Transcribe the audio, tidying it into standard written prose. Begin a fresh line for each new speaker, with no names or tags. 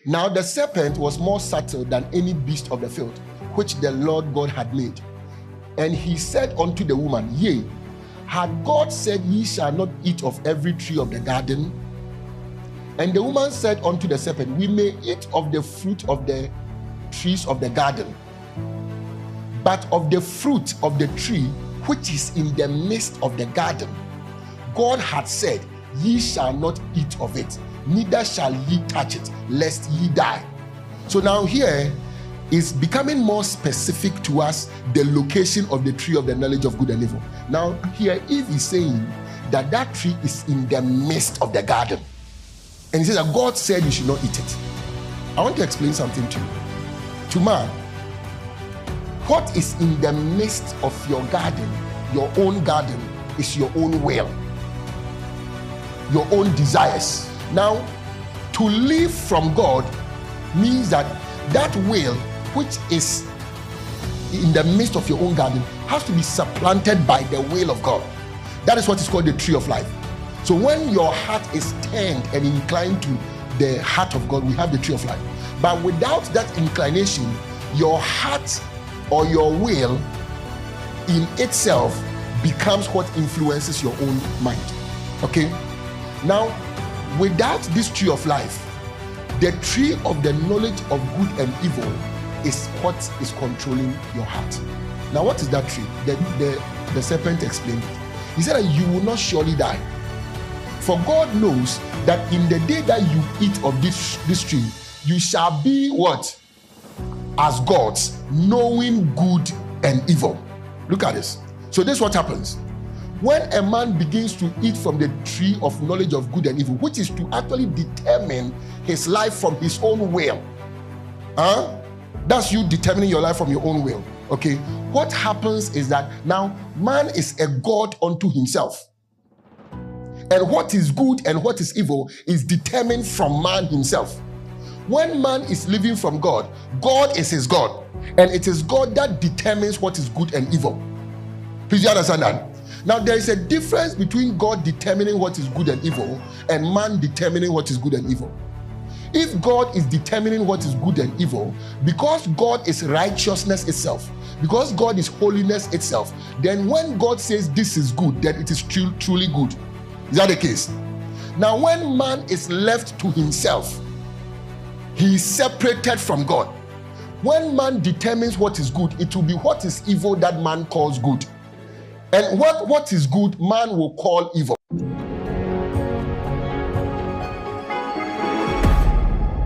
Now the serpent was more subtle than any beast of the field, which the Lord God had made. And he said unto the woman, Yea, had God said, Ye shall not eat of every tree of the garden? And the woman said unto the serpent, We may eat of the fruit of the trees of the garden, but of the fruit of the tree which is in the midst of the garden, God had said, Ye shall not eat of it, neither shall ye touch it, lest ye die. So now here is becoming more specific to us, the location of the tree of the knowledge of good and evil. Now here Eve is saying that that tree is in the midst of the garden. And he says that God said you should not eat it. I want to explain something to you. To man, what is in the midst of your garden, your own garden, is your own will, your own desires. Now, to live from God means that that will, which is in the midst of your own garden, has to be supplanted by the will of God. That is what is called the tree of life. So when your heart is turned and inclined to the heart of God, we have the tree of life. But without that inclination, your heart or your will in itself becomes what influences your own mind. Okay? Now, without this tree of life, the tree of the knowledge of good and evil is what is controlling your heart. Now, what is that tree? The serpent explained it. He said that you will not surely die. For God knows that in the day that you eat of this tree, you shall be what? As gods, knowing good and evil. Look at this. So this is what happens. When a man begins to eat from the tree of knowledge of good and evil, which is to actually determine his life from his own will. That's you determining your life from your own will. Okay. What happens is that now man is a god unto himself. And what is good and what is evil is determined from man himself. When man is living from God, God is his God. And it is God that determines what is good and evil. Please you understand that? Now there is a difference between God determining what is good and evil and man determining what is good and evil. If God is determining what is good and evil, because God is righteousness itself, because God is holiness itself, then when God says this is good, then it is truly good. Is that the case? Now when man is left to himself, he is separated from God. When man determines what is good, it will be what is evil that man calls good. And what is good, man will call evil.